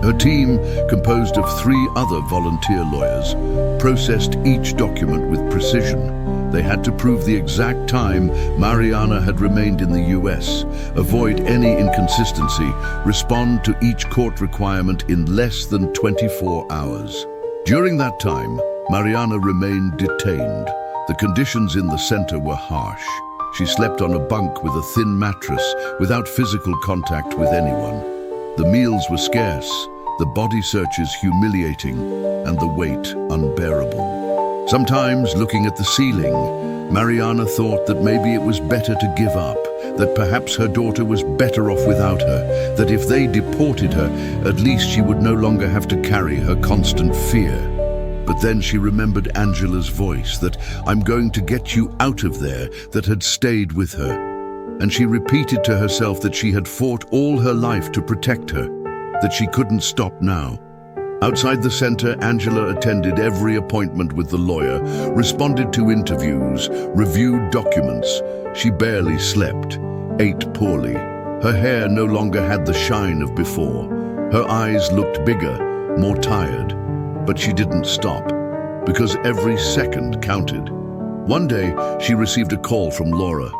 Her team, composed of 3 other volunteer lawyers, processed each document with precision. They had to prove the exact time Mariana had remained in the US, avoid any inconsistency, respond to each court requirement in less than 24 hours. During that time, Mariana remained detained. The conditions in the center were harsh. She slept on a bunk with a thin mattress, without physical contact with anyone. The meals were scarce, the body searches humiliating, and the weight unbearable. Sometimes, looking at the ceiling, Mariana thought that maybe it was better to give up, that perhaps her daughter was better off without her, that if they deported her, at least she would no longer have to carry her constant fear. But then she remembered Angela's voice, that "I'm going to get you out of there," that had stayed with her. And she repeated to herself that she had fought all her life to protect her, that she couldn't stop now. Outside the center, Angela attended every appointment with the lawyer, responded to interviews, reviewed documents. She barely slept, ate poorly. Her hair no longer had the shine of before. Her eyes looked bigger, more tired. But she didn't stop, because every second counted. One day, she received a call from Laura.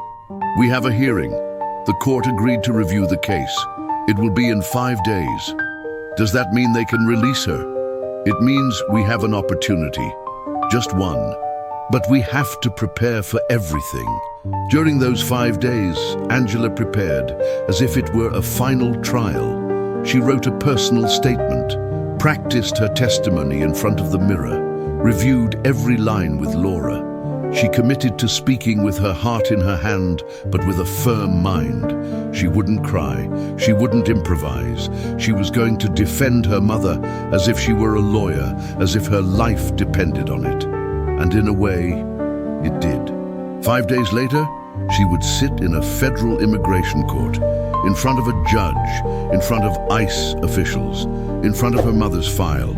"We have a hearing. The court agreed to review the case. It will be in 5 days. Does that mean they can release her? It means we have an opportunity. Just one. But we have to prepare for everything." During those 5 days, Angela prepared as if it were a final trial. She wrote a personal statement, practiced her testimony in front of the mirror, reviewed every line with Laura. She committed to speaking with her heart in her hand, but with a firm mind. She wouldn't cry, she wouldn't improvise. She was going to defend her mother as if she were a lawyer, as if her life depended on it. And in a way, it did. 5 days later, she would sit in a federal immigration court, in front of a judge, in front of ICE officials, in front of her mother's file,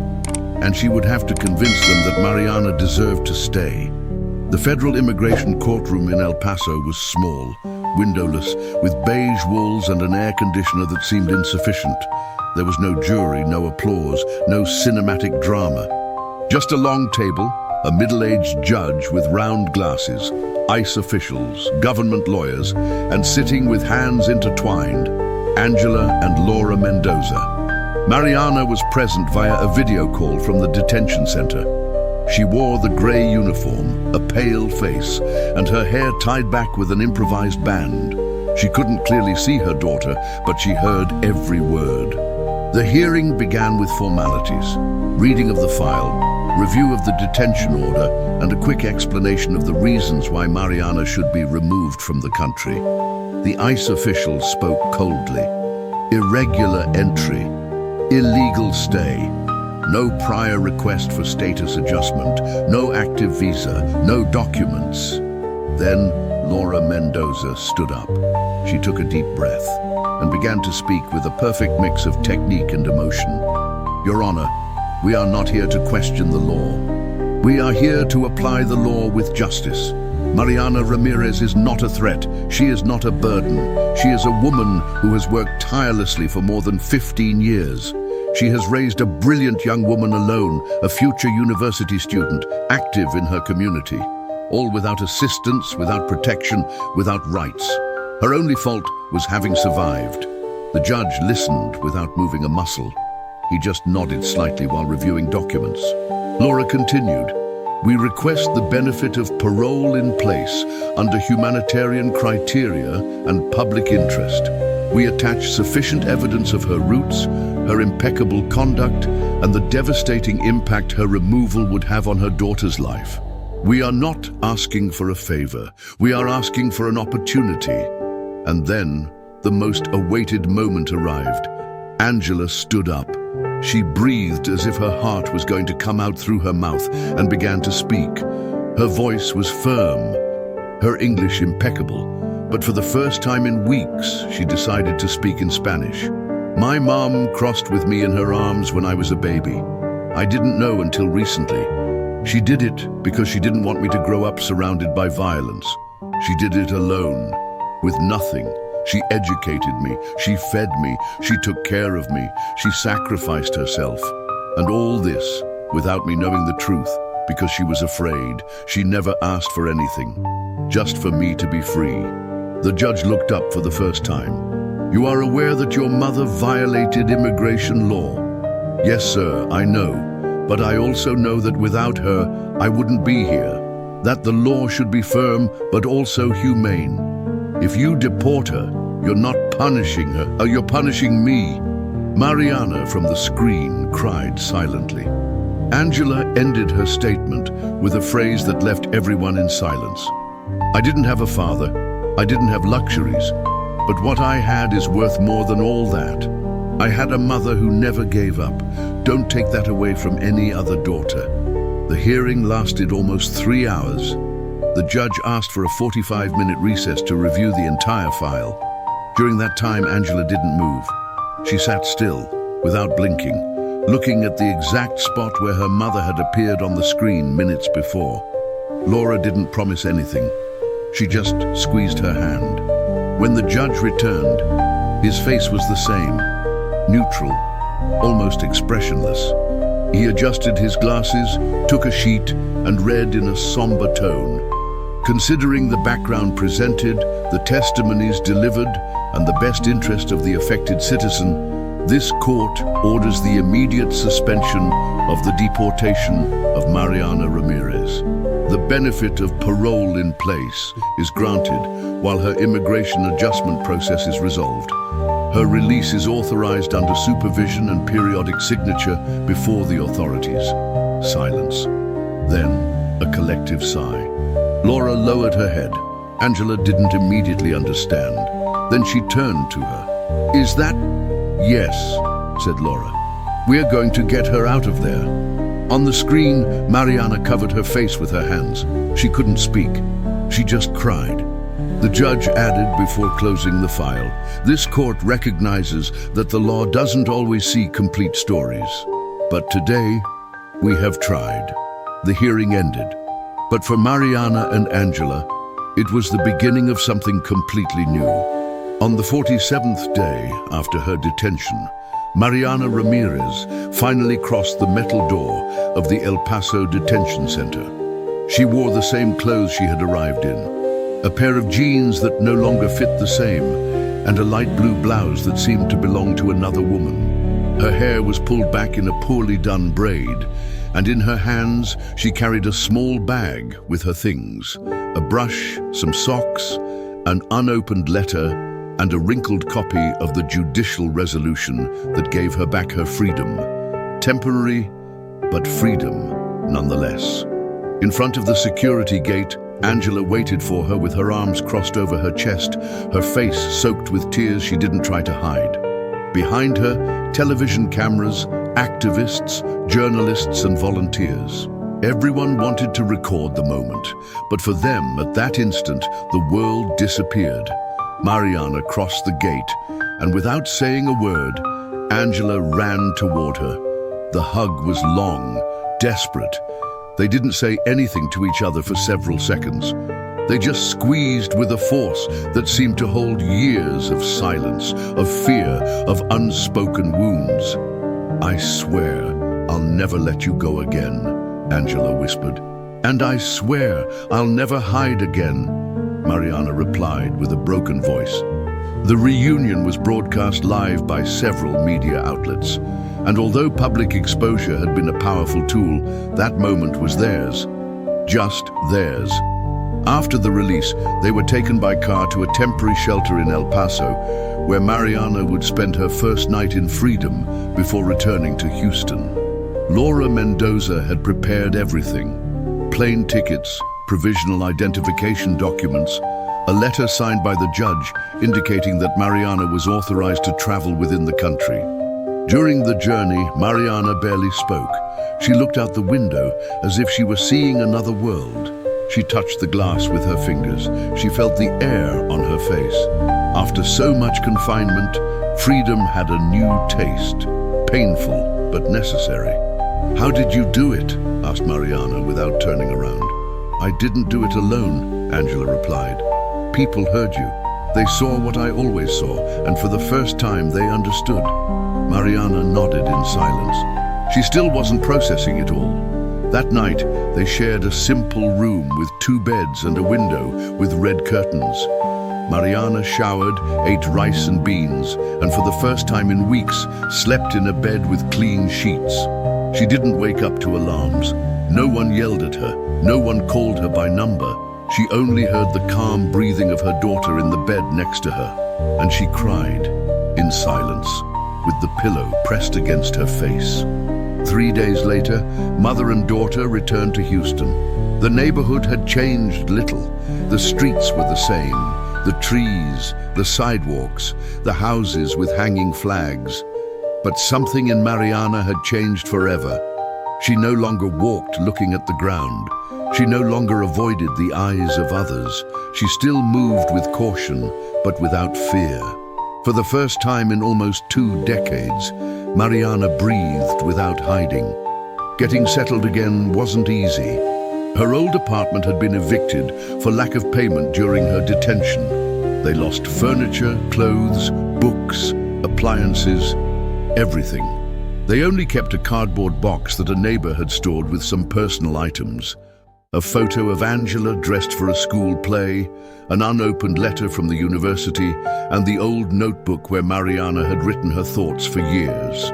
and she would have to convince them that Mariana deserved to stay. The federal immigration courtroom in El Paso was small, windowless, with beige walls and an air conditioner that seemed insufficient. There was no jury, no applause, no cinematic drama. Just a long table, a middle-aged judge with round glasses, ICE officials, government lawyers, and sitting with hands intertwined, Angela and Laura Mendoza. Mariana was present via a video call from the detention center. She wore the gray uniform, a pale face, and her hair tied back with an improvised band. She couldn't clearly see her daughter, but she heard every word. The hearing began with formalities, reading of the file, review of the detention order, and a quick explanation of the reasons why Mariana should be removed from the country. The ICE officials spoke coldly. Irregular entry, illegal stay, no prior request for status adjustment, no active visa, no documents. Then Laura Mendoza stood up. She took a deep breath and began to speak with a perfect mix of technique and emotion. Your Honor, we are not here to question the law. We are here to apply the law with justice. Mariana Ramirez is not a threat. She is not a burden. She is a woman who has worked tirelessly for more than 15 years. She has raised a brilliant young woman alone, a future university student, active in her community, all without assistance, without protection, without rights. Her only fault was having survived. The judge listened without moving a muscle. He just nodded slightly while reviewing documents. Laura continued, "We request the benefit of parole in place under humanitarian criteria and public interest. We attach sufficient evidence of her roots, her impeccable conduct, and the devastating impact her removal would have on her daughter's life. We are not asking for a favor. We are asking for an opportunity." And then, the most awaited moment arrived. Angela stood up. She breathed as if her heart was going to come out through her mouth and began to speak. Her voice was firm, her English impeccable. But for the first time in weeks, she decided to speak in Spanish. "My mom crossed with me in her arms when I was a baby. I didn't know until recently. She did it because she didn't want me to grow up surrounded by violence. She did it alone, with nothing. She educated me, she fed me, she took care of me, she sacrificed herself. And all this without me knowing the truth, because she was afraid. She never asked for anything, just for me to be free." The judge looked up for the first time. "You are aware that your mother violated immigration law?" "Yes, sir, I know. But I also know that without her, I wouldn't be here. That the law should be firm, but also humane. If you deport her, you're not punishing her, you're punishing me." Mariana from the screen cried silently. Angela ended her statement with a phrase that left everyone in silence. "I didn't have a father. I didn't have luxuries. But what I had is worth more than all that. I had a mother who never gave up. Don't take that away from any other daughter." The hearing lasted almost 3 hours. The judge asked for a 45-minute recess to review the entire file. During that time, Angela didn't move. She sat still, without blinking, looking at the exact spot where her mother had appeared on the screen minutes before. Laura didn't promise anything. She just squeezed her hand. When the judge returned, his face was the same, neutral, almost expressionless. He adjusted his glasses, took a sheet, and read in a somber tone. "Considering the background presented, the testimonies delivered, and the best interest of the affected citizen, this court orders the immediate suspension of the deportation of Mariana Ramirez. The benefit of parole in place is granted while her immigration adjustment process is resolved. Her release is authorized under supervision and periodic signature before the authorities." Silence. Then, a collective sigh. Laura lowered her head. Angela didn't immediately understand. Then she turned to her. "Is that—" "Yes," said Laura. "We're going to get her out of there." On the screen, Mariana covered her face with her hands. She couldn't speak. She just cried. The judge added before closing the file, "This court recognizes that the law doesn't always see complete stories. But today, we have tried." The hearing ended. But for Mariana and Angela, it was the beginning of something completely new. On the 47th day after her detention, Mariana Ramirez finally crossed the metal door of the El Paso Detention Center. She wore the same clothes she had arrived in, a pair of jeans that no longer fit the same, and a light blue blouse that seemed to belong to another woman. Her hair was pulled back in a poorly done braid, and in her hands she carried a small bag with her things, a brush, some socks, an unopened letter, and a wrinkled copy of the judicial resolution that gave her back her freedom. Temporary, but freedom nonetheless. In front of the security gate, Angela waited for her with her arms crossed over her chest, her face soaked with tears she didn't try to hide. Behind her, television cameras, activists, journalists, and volunteers. Everyone wanted to record the moment, but for them, at that instant, the world disappeared. Mariana crossed the gate, and without saying a word, Angela ran toward her. The hug was long, desperate. They didn't say anything to each other for several seconds. They just squeezed with a force that seemed to hold years of silence, of fear, of unspoken wounds. "I swear I'll never let you go again," Angela whispered. "And I swear I'll never hide again," Mariana replied with a broken voice. The reunion was broadcast live by several media outlets, and although public exposure had been a powerful tool, that moment was theirs. Just theirs. After the release, they were taken by car to a temporary shelter in El Paso, where Mariana would spend her first night in freedom before returning to Houston. Laura Mendoza had prepared everything: plane tickets, provisional identification documents, a letter signed by the judge indicating that Mariana was authorized to travel within the country. During the journey, Mariana barely spoke. She looked out the window as if she were seeing another world. She touched the glass with her fingers. She felt the air on her face. After so much confinement, freedom had a new taste, painful but necessary. "How did you do it?" asked Mariana without turning around. "I didn't do it alone," Angela replied. "People heard you. They saw what I always saw, and for the first time they understood." Mariana nodded in silence. She still wasn't processing it all. That night, they shared a simple room with 2 beds and a window with red curtains. Mariana showered, ate rice and beans, and for the first time in weeks, slept in a bed with clean sheets. She didn't wake up to alarms. No one yelled at her. No one called her by number. She only heard the calm breathing of her daughter in the bed next to her, and she cried, in silence, with the pillow pressed against her face. 3 days later, mother and daughter returned to Houston. The neighborhood had changed little. The streets were the same, the trees, the sidewalks, the houses with hanging flags. But something in Mariana had changed forever. She no longer walked looking at the ground. She no longer avoided the eyes of others. She still moved with caution, but without fear. For the first time in almost 2 decades, Mariana breathed without hiding. Getting settled again wasn't easy. Her old apartment had been evicted for lack of payment during her detention. They lost furniture, clothes, books, appliances, everything. They only kept a cardboard box that a neighbor had stored with some personal items. A photo of Angela dressed for a school play, an unopened letter from the university, and the old notebook where Mariana had written her thoughts for years.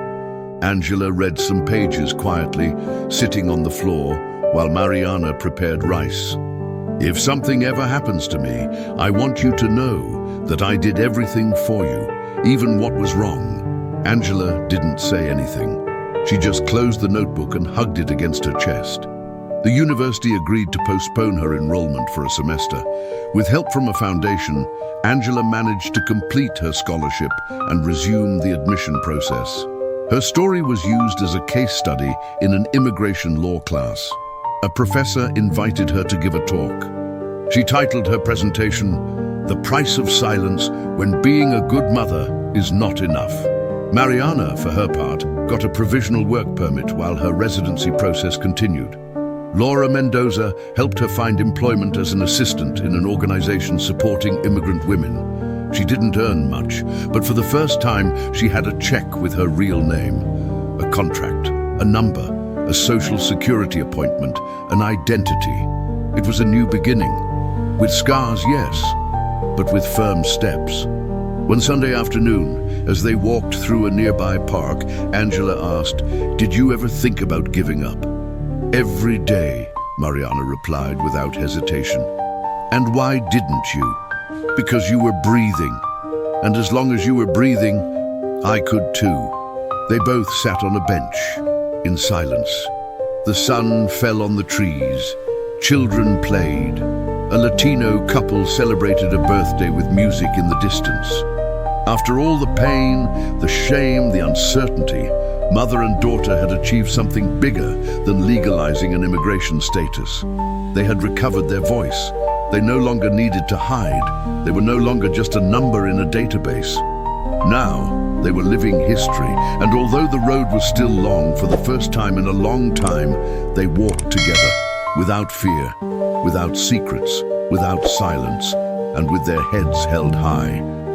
Angela read some pages quietly, sitting on the floor, while Mariana prepared rice. "If something ever happens to me, I want you to know that I did everything for you, even what was wrong." Angela didn't say anything. She just closed the notebook and hugged it against her chest. The university agreed to postpone her enrollment for a semester. With help from a foundation, Angela managed to complete her scholarship and resume the admission process. Her story was used as a case study in an immigration law class. A professor invited her to give a talk. She titled her presentation, "The Price of Silence When Being a Good Mother is Not Enough." Mariana, for her part, got a provisional work permit while her residency process continued. Laura Mendoza helped her find employment as an assistant in an organization supporting immigrant women. She didn't earn much, but for the first time she had a check with her real name, a contract, a number, a social security appointment, an identity. It was a new beginning. With scars, yes, but with firm steps. One Sunday afternoon, as they walked through a nearby park, Angela asked, "Did you ever think about giving up?" "Every day," Mariana replied without hesitation. "And why didn't you?" "Because you were breathing. And as long as you were breathing, I could too." They both sat on a bench, in silence. The sun fell on the trees. Children played. A Latino couple celebrated a birthday with music in the distance. After all the pain, the shame, the uncertainty, mother and daughter had achieved something bigger than legalizing an immigration status. They had recovered their voice. They no longer needed to hide. They were no longer just a number in a database. Now, they were living history, and although the road was still long, for the first time in a long time, they walked together, without fear, without secrets, without silence, and with their heads held high.